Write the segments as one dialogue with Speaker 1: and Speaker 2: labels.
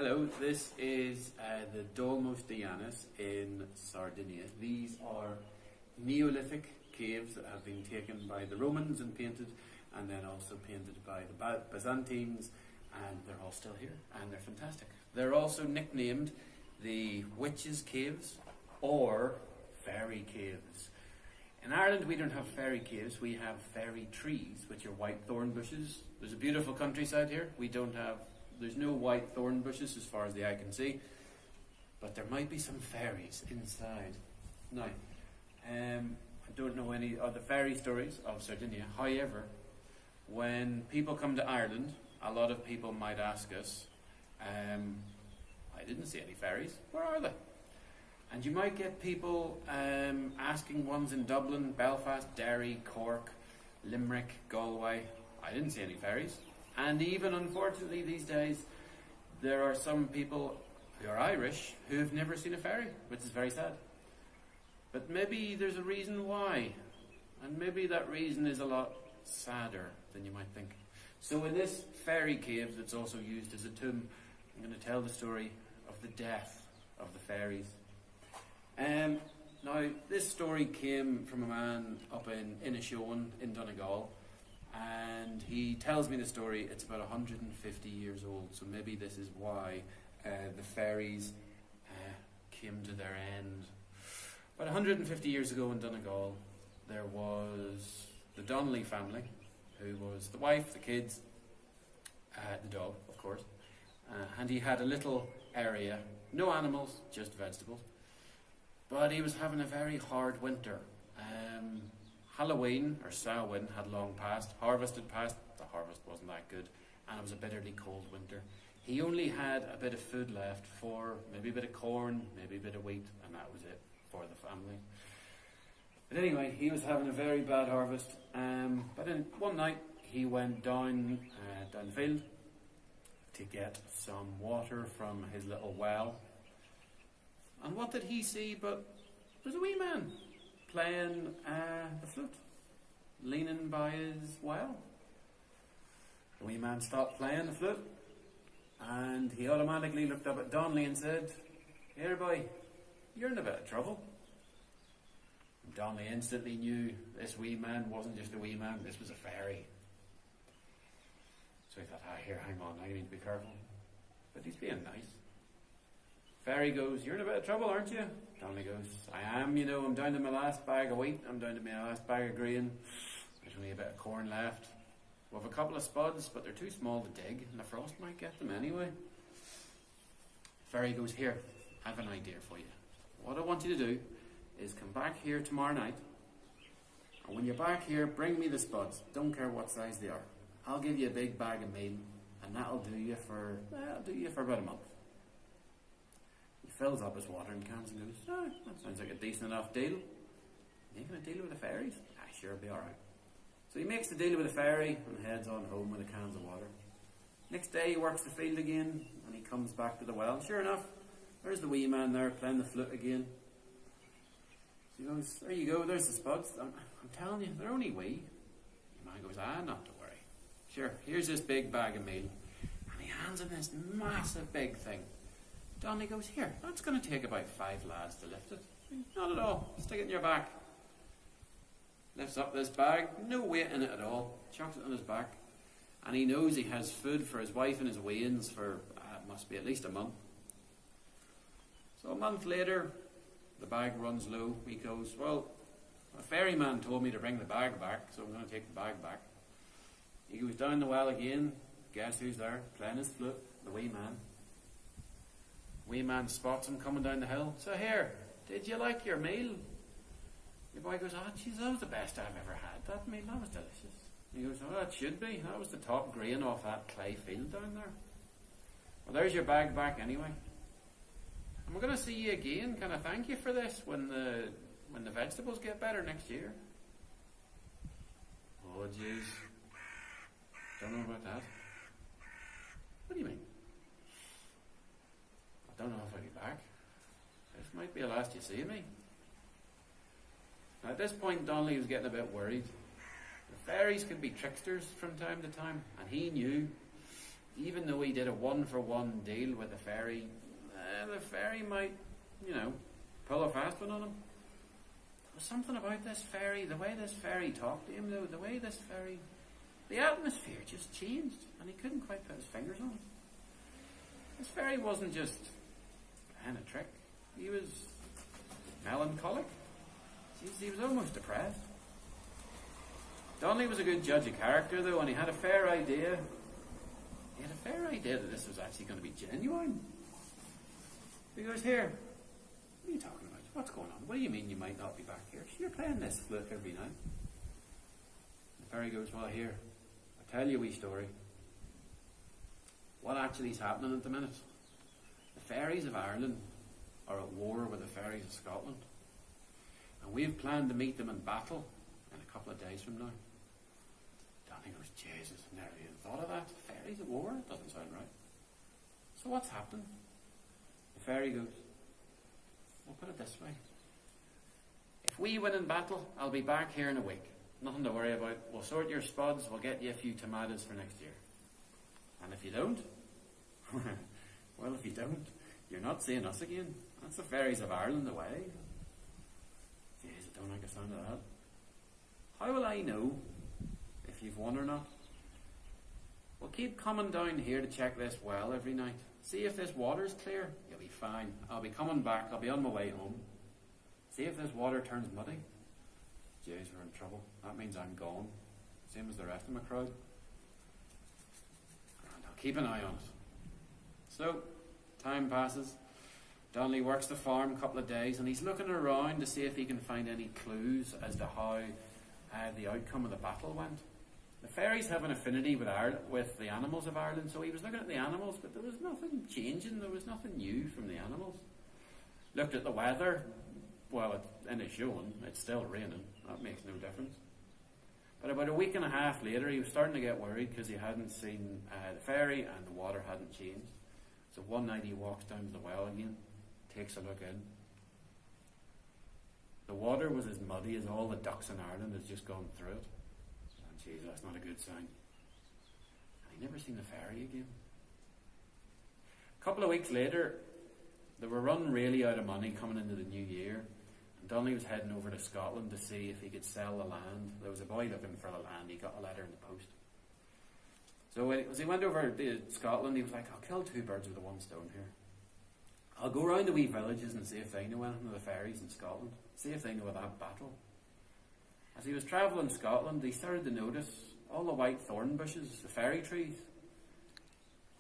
Speaker 1: Hello, this is the Domus de Janas in Sardinia. These are Neolithic caves that have been taken by the Romans and painted, and then also painted by the Byzantines, and they're all still here, and they're fantastic. They're also nicknamed the Witches' Caves or Fairy Caves. In Ireland we don't have fairy caves, we have fairy trees, which are white thorn bushes. There's a beautiful countryside here. There's no white thorn bushes as far as the eye can see, but there might be some fairies inside. Now, I don't know any other fairy stories of Sardinia. However, when people come to Ireland, a lot of people might ask us, I didn't see any fairies, where are they? And you might get people asking ones in Dublin, Belfast, Derry, Cork, Limerick, Galway, I didn't see any fairies. And even, unfortunately, these days, there are some people who are Irish who have never seen a fairy, which is very sad. But maybe there's a reason why. And maybe that reason is a lot sadder than you might think. So in this fairy cave that's also used as a tomb, I'm going to tell the story of the death of the fairies. Now, this story came from a man up in Innishowen in Donegal. And he tells me the story. It's about 150 years old, so maybe this is why the fairies came to their end. About 150 years ago in Donegal, there was the Donnelly family, who was the wife, the kids, the dog, of course, and he had a little area, no animals, just vegetables, but he was having a very hard winter. Halloween, or Samhain, had long passed. Harvest had passed. The harvest wasn't that good. And it was a bitterly cold winter. He only had a bit of food left for maybe a bit of corn, maybe a bit of wheat, and that was it for the family. But anyway, he was having a very bad harvest. But then one night, he went down the field to get some water from his little well. And what did he see but there's a wee man playing the flute, leaning by his well. The wee man stopped playing the flute, and he automatically looked up at Donnelly and said, "Here, boy, you're in a bit of trouble." And Donnelly instantly knew this wee man wasn't just a wee man, this was a fairy. So he thought, here, hang on, I need to be careful. But he's being nice. Fairy goes, "You're in a bit of trouble, aren't you?" Donnelly goes, "I am, I'm down to my last bag of wheat, I'm down to my last bag of grain. There's only a bit of corn left. We have a couple of spuds, but they're too small to dig, and the frost might get them anyway." Fairy goes, "Here, I have an idea for you. What I want you to do is come back here tomorrow night, and when you're back here, bring me the spuds. Don't care what size they are. I'll give you a big bag of meal, and that'll do you for about a month." He fills up his watering cans and goes, "That sounds like a decent enough deal. Making a deal with the fairies? Sure, it'll be alright." So he makes the deal with the fairy and heads on home with the cans of water. Next day he works the field again, and he comes back to the well. Sure enough, there's the wee man there playing the flute again. So he goes, "There you go, there's the spuds. I'm telling you, they're only wee." The man goes, "Not to worry. Sure, here's this big bag of meal." And he hands him this massive big thing. Donnelly goes, "Here, that's going to take about 5 lads to lift it." "Not at all. Stick it in your back." Lifts up this bag, no weight in it at all, chucks it on his back, and he knows he has food for his wife and his wains for, it must be at least a month. So a month later, the bag runs low. He goes, "Well, a ferryman told me to bring the bag back, so I'm going to take the bag back." He goes down the well again. Guess who's there, playing his flute? The wee man. Wee man spots him coming down the hill. "So here, did you like your meal?" The boy goes, "Geez, that was the best I've ever had. That meal, that was delicious." He goes, "Oh, that should be. That was the top grain off that clay field down there. Well, there's your bag back anyway. And we're going to see you again. Can I thank you for this when the vegetables get better next year?" "Oh, jeez. Don't know about that." "What do you mean?" "I don't know if I'll be back. This might be the last you see of me." Now, at this point, Donnelly was getting a bit worried. The fairies could be tricksters from time to time, and he knew even though he did a one-for-one deal with the fairy might, pull a fast one on him. There was something about this fairy, the way this fairy talked to him, though, the atmosphere just changed, and he couldn't quite put his fingers on it. This fairy wasn't just playing a trick. He was melancholic. He was almost depressed. Donnelly was a good judge of character, though, and he had a fair idea. He had a fair idea that this was actually going to be genuine. He goes, here, what are you talking about? What's going on? What do you mean you might not be back here? You're playing this flute every night. The fairy goes, well, here, I'll tell you a wee story. What actually is happening at the minute? The fairies of Ireland are at war with the fairies of Scotland. And we've planned to meet them in battle in a couple of days from now. Danny goes, Jesus, I never even thought of that. Fairies at war? Doesn't sound right. So what's happened? The fairy goes, we'll put it this way. If we win in battle, I'll be back here in a week. Nothing to worry about. We'll sort your spuds, we'll get you a few tomatoes for next year. And if you don't, well, if you don't, you're not seeing us again. That's the fairies of Ireland away. Jeez, I don't like the sound of that. How will I know if you've won or not? Well, keep coming down here to check this well every night. See if this water's clear. You'll be fine. I'll be coming back. I'll be on my way home. See if this water turns muddy. Jeez, we're in trouble. That means I'm gone. Same as the rest of my crowd. And I'll keep an eye on it. So, time passes. Donnelly works the farm a couple of days, and he's looking around to see if he can find any clues as to how the outcome of the battle went. The fairies have an affinity with the animals of Ireland, so he was looking at the animals, but there was nothing changing. There was nothing new from the animals. Looked at the weather. Well, in Innishowen, it's still raining. That makes no difference. But about a week and a half later, he was starting to get worried because he hadn't seen the fairy and the water hadn't changed. So one night he walks down to the well again, takes a look in. The water was as muddy as all the ducks in Ireland had just gone through it. And geez, that's not a good sign. And he never seen the fairy again. A couple of weeks later, they were running really out of money coming into the new year. And Donnelly was heading over to Scotland to see if he could sell the land. There was a boy looking for the land. He got a letter in the post. So as he went over to Scotland, he was like, I'll kill two birds with one stone here. I'll go round the wee villages and see if they know anything of the fairies in Scotland. See if they know of that battle. As he was travelling Scotland, he started to notice all the white thorn bushes, the fairy trees,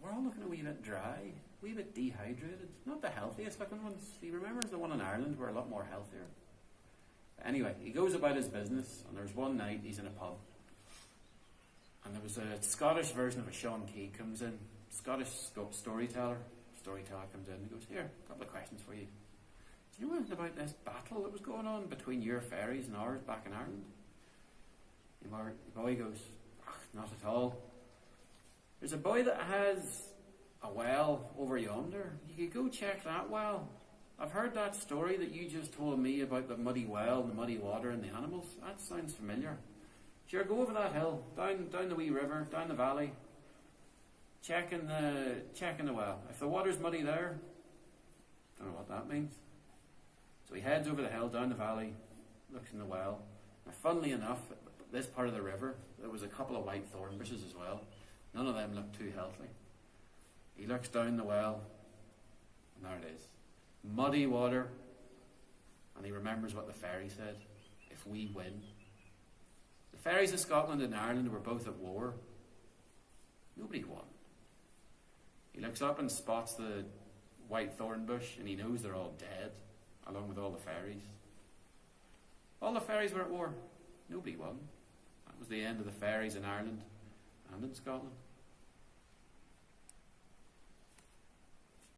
Speaker 1: were all looking a wee bit dry, a wee bit dehydrated. Not the healthiest looking ones. He remembers the one in Ireland were a lot more healthier. But anyway, he goes about his business, and there's one night he's in a pub. And there was a Scottish version of a Sean Key comes in. Scottish storyteller. Storyteller comes in and he goes, here, a couple of questions for you. Do you know anything about this battle that was going on between your fairies and ours back in Ireland? The boy goes, not at all. There's a boy that has a well over yonder. You could go check that well. I've heard that story that you just told me about the muddy well, the muddy water and the animals. That sounds familiar. Sure, go over that hill, down the wee river, down the valley, checking the well. If the water's muddy there, don't know what that means. So he heads over the hill, down the valley, looks in the well. Now, funnily enough, this part of the river, there was a couple of white thorn bushes as well. None of them looked too healthy. He looks down the well, and there it is. Muddy water. And he remembers what the fairy said. If we win. The fairies of Scotland and Ireland were both at war. Nobody won. He looks up and spots the white thorn bush, and he knows they're all dead, along with all the fairies. All the fairies were at war. Nobody won. That was the end of the fairies in Ireland and in Scotland.